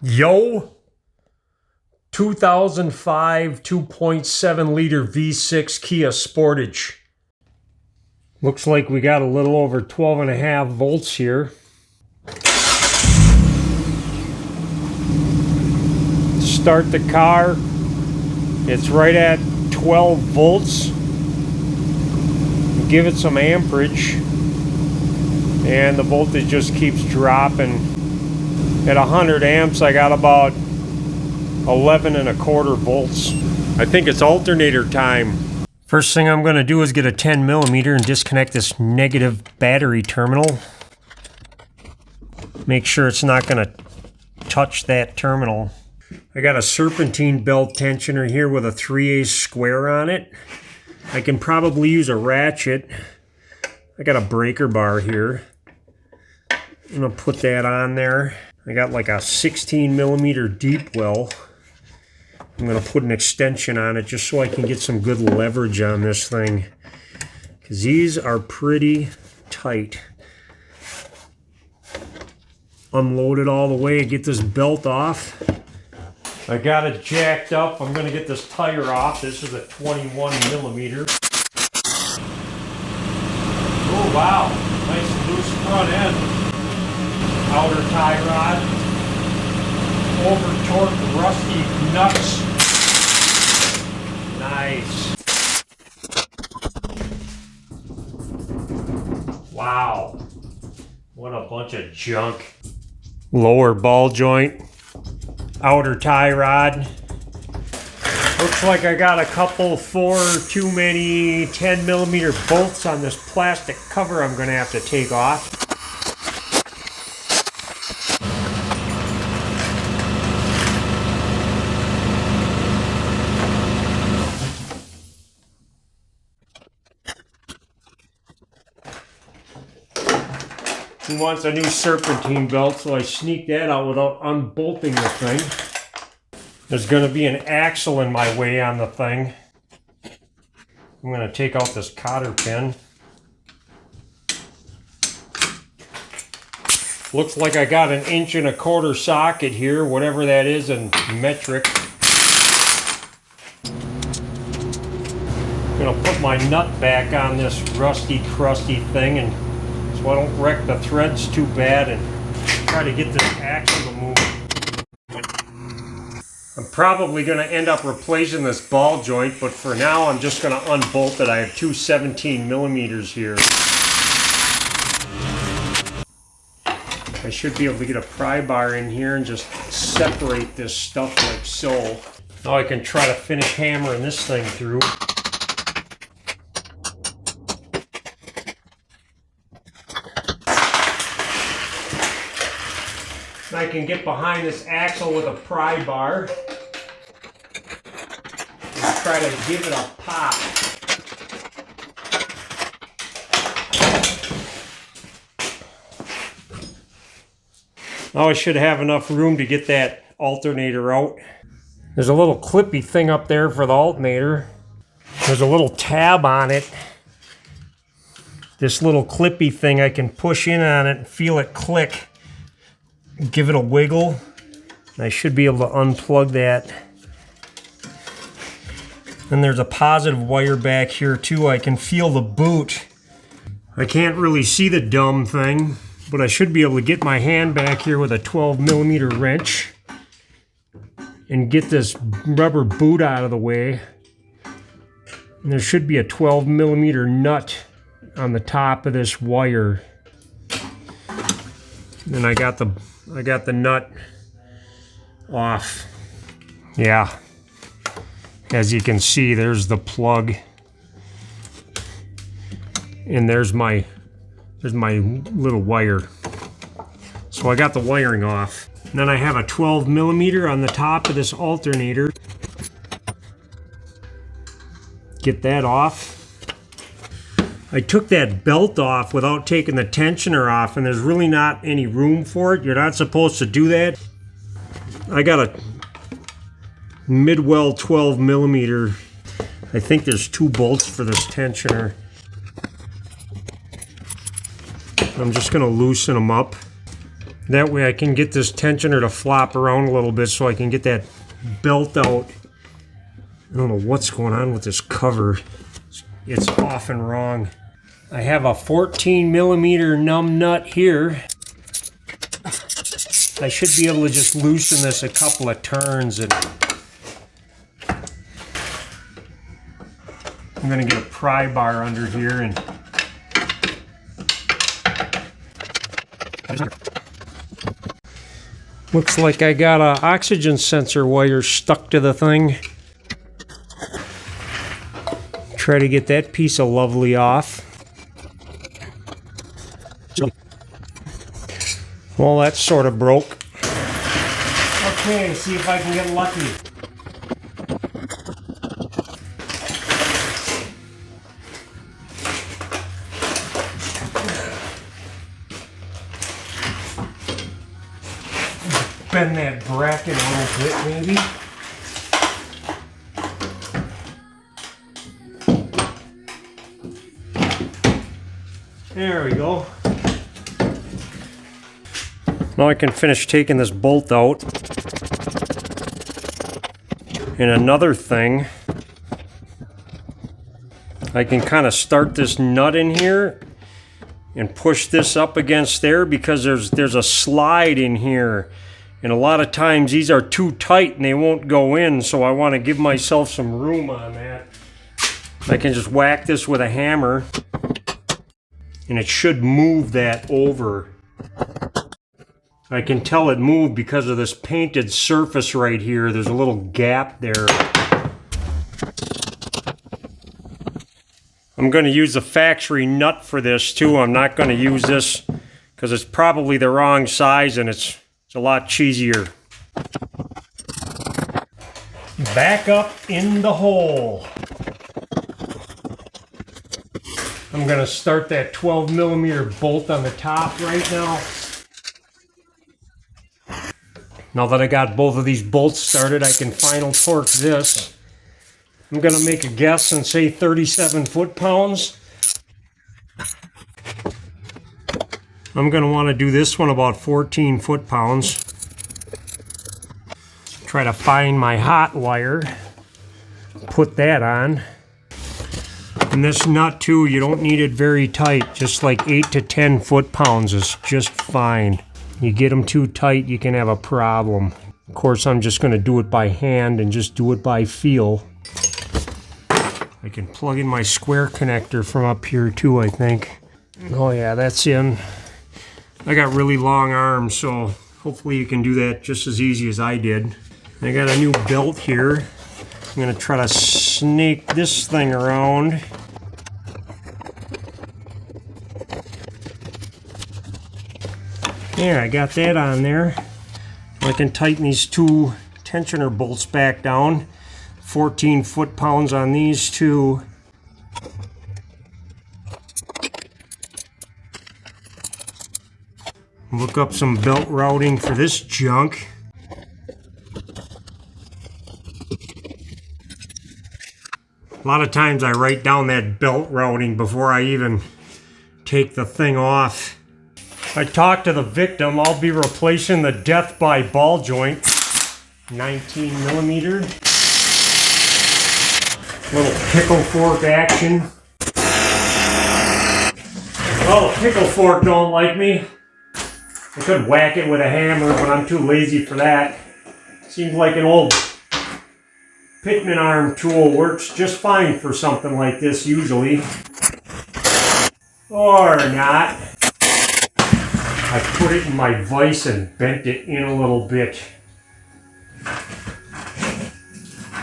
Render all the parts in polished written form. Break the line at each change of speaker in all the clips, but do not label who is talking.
Yo, 2005 2.7 liter V6 Kia Sportage. Looks like we got a little over 12.5 volts here. Start the car. It's right at 12 volts. Give it some amperage, and the voltage just keeps dropping. At 100 amps, I got about 11.25 volts. I think it's alternator time. First thing I'm going to do is get a 10mm and disconnect this negative battery terminal. Make sure it's not going to touch that terminal. I got a serpentine belt tensioner here with a 3/8 square on it. I can probably use a ratchet. I got a breaker bar here. I'm going to put that on there. I got like a 16mm deep well. I'm going to put an extension on it just so I can get some good leverage on this thing, because these are pretty tight. Unload it all the way, get this belt off. I got it jacked up. I'm going to get this tire off. This is a 21mm. Oh wow, nice loose front end. Outer tie rod. Over torqued rusty nuts. Nice. Wow. What a bunch of junk. Lower ball joint. Outer tie rod. Looks like I got a couple too many 10mm bolts on this plastic cover I'm going to have to take off. He wants a new serpentine belt, so I sneak that out without unbolting the thing. There's going to be an axle in my way on the thing. I'm going to take out this cotter pin. Looks like I got an 1.25" socket here, whatever that is in metric. I'm going to put my nut back on this rusty, crusty thing, and so I don't wreck the threads too bad, and try to get this axle to move. I'm probably going to end up replacing this ball joint, but for now I'm just going to unbolt it. I have two 17mm here. I should be able to get a pry bar in here and just separate this stuff like so. Now I can try to finish hammering this thing through. I can get behind this axle with a pry bar and try to give it a pop. Now I should have enough room to get that alternator out. There's a little clippy thing up there for the alternator. There's a little tab on it. This little clippy thing, I can push in on it and feel it click. Give it a wiggle, and I should be able to unplug that. Then there's a positive wire back here too. I can feel the boot. I can't really see the dumb thing, but I should be able to get my hand back here with a 12mm wrench and get this rubber boot out of the way. And there should be a 12mm nut on the top of this wire. And I got the nut off. Yeah. As you can see, there's the plug. And there's my little wire. So I got the wiring off. And then I have a 12mm on the top of this alternator. Get that off. I took that belt off without taking the tensioner off, and there's really not any room for it. You're not supposed to do that. I got a Midwell 12mm. I think there's 2 bolts for this tensioner. I'm just going to loosen them up. That way I can get this tensioner to flop around a little bit so I can get that belt out. I don't know what's going on with this cover. It's off and wrong. I have a 14mm numb nut here. I should be able to just loosen this a couple of turns, and I'm going to get a pry bar under here and looks like I got an oxygen sensor wire stuck to the thing. Try to get that piece of lovely off. Well, that sort of broke. Okay, see if I can get lucky. Bend that bracket a little bit, maybe. There we go. Now I can finish taking this bolt out. And another thing, I can kind of start this nut in here and push this up against there, because there's a slide in here. And a lot of times these are too tight and they won't go in, so I want to give myself some room on that. I can just whack this with a hammer and it should move that over. I can tell it moved because of this painted surface right here. There's a little gap there. I'm going to use a factory nut for this too. I'm not going to use this because it's probably the wrong size and it's a lot cheesier. Back up in the hole. I'm going to start that 12mm bolt on the top right now. Now that I got both of these bolts started, I can final torque this. I'm going to make a guess and say 37 foot-pounds. I'm going to want to do this one about 14 foot-pounds. Try to find my hot wire. Put that on. And this nut too, you don't need it very tight. Just like 8 to 10 foot-pounds is just fine. You get them too tight, you can have a problem. Of course, I'm just going to do it by hand and just do it by feel. I can plug in my square connector from up here too, I think. Oh yeah, that's in. I got really long arms, so hopefully you can do that just as easy as I did. I got a new belt here. I'm going to try to snake this thing around. There, I got that on there. I can tighten these two tensioner bolts back down. 14 foot-pounds on these two. Look up some belt routing for this junk. A lot of times I write down that belt routing before I even take the thing off. I talked to the victim. I'll be replacing the death by ball joint. 19mm. Little pickle fork action. Oh, pickle fork don't like me. I could whack it with a hammer, but I'm too lazy for that. Seems like an old pitman arm tool works just fine for something like this usually. Or not. I put it in my vise and bent it in a little bit.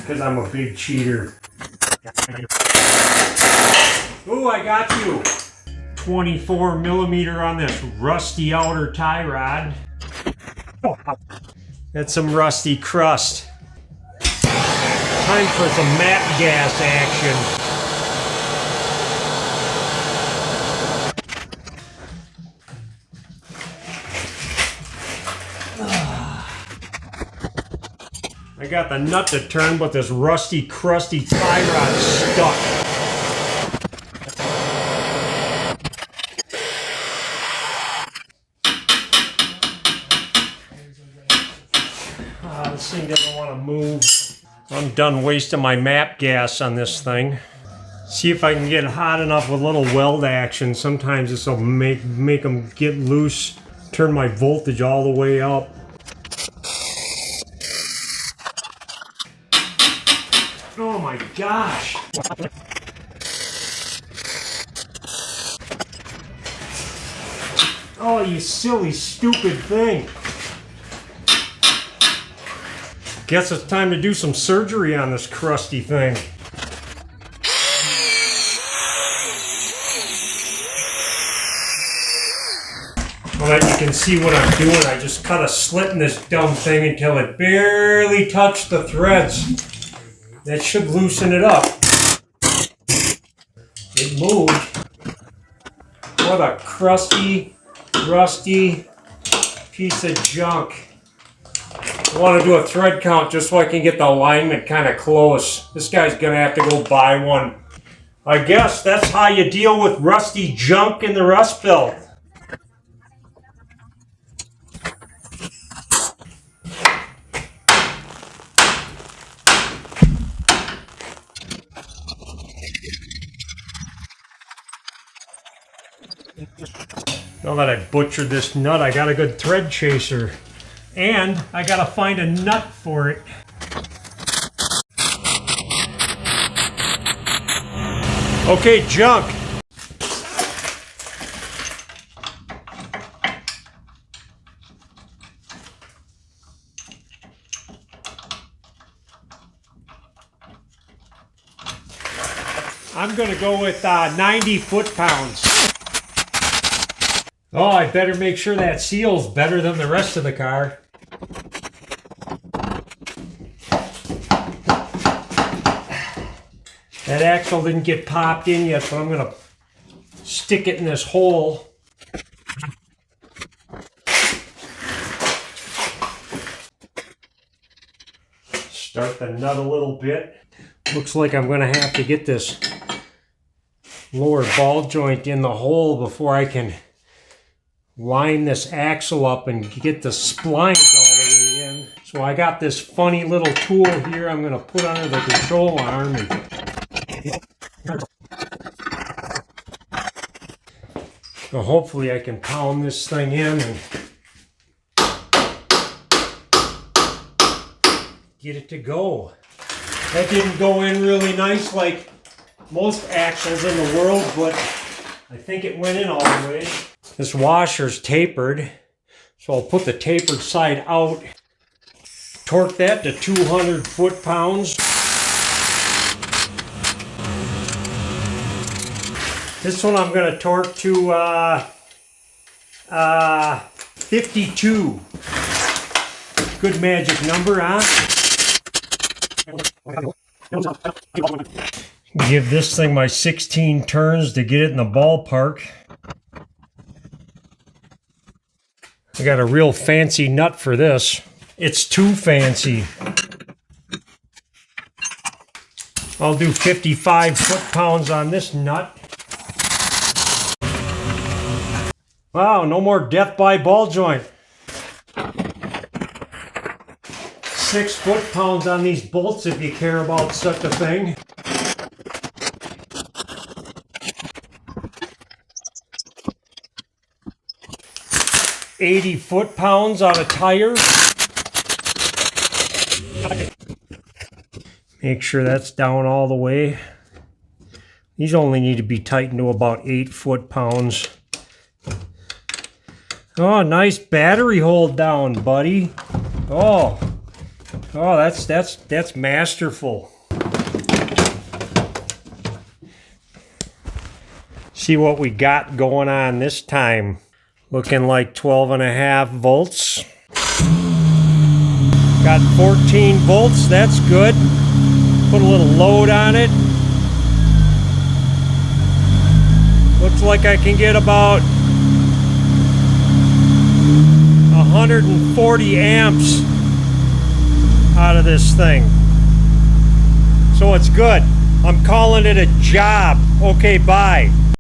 Because I'm a big cheater. Ooh, I got you! 24mm on this rusty outer tie rod. That's some rusty crust. Time for some map gas action. I got the nut to turn, but this rusty, crusty tie rod's stuck. This thing doesn't want to move. I'm done wasting my map gas on this thing. See if I can get it hot enough with a little weld action. Sometimes this will make them get loose. Turn my voltage all the way up. Oh my gosh! Oh, you silly, stupid thing. Guess it's time to do some surgery on this crusty thing. Well, that you can see what I'm doing. I just cut a slit in this dumb thing until it barely touched the threads. That should loosen it up. It moved. What a crusty, rusty piece of junk. I want to do a thread count just so I can get the alignment kind of close. This guy's going to have to go buy one. I guess that's how you deal with rusty junk in the rust belt. Now that I butchered this nut, I got a good thread chaser. And I gotta find a nut for it. Okay, junk. I'm gonna go with 90 foot-pounds. Oh, I better make sure that seal's better than the rest of the car. That axle didn't get popped in yet, so I'm going to stick it in this hole. Start the nut a little bit. Looks like I'm going to have to get this lower ball joint in the hole before I can line this axle up and get the splines all the way in. So I got this funny little tool here I'm going to put under the control arm. So hopefully I can pound this thing in and get it to go. That didn't go in really nice like most axles in the world, but I think it went in all the way. This washer's tapered, so I'll put the tapered side out, torque that to 200 foot-pounds. This one I'm going to torque to 52. Good magic number, huh? Give this thing my 16 turns to get it in the ballpark. I got a real fancy nut for this. It's too fancy. I'll do 55 foot-pounds on this nut. Wow, no more death by ball joint. 6 foot-pounds on these bolts if you care about such a thing. $80 foot-pounds on a tire. Make sure that's down all the way. These only need to be tightened to about 8 foot-pounds. Oh, nice battery hold down, buddy. Oh, that's masterful. See what we got going on this time. Looking like 12.5 volts. Got 14 volts, that's good. Put a little load on it. Looks like I can get about 140 amps out of this thing. So it's good. I'm calling it a job. Okay, bye.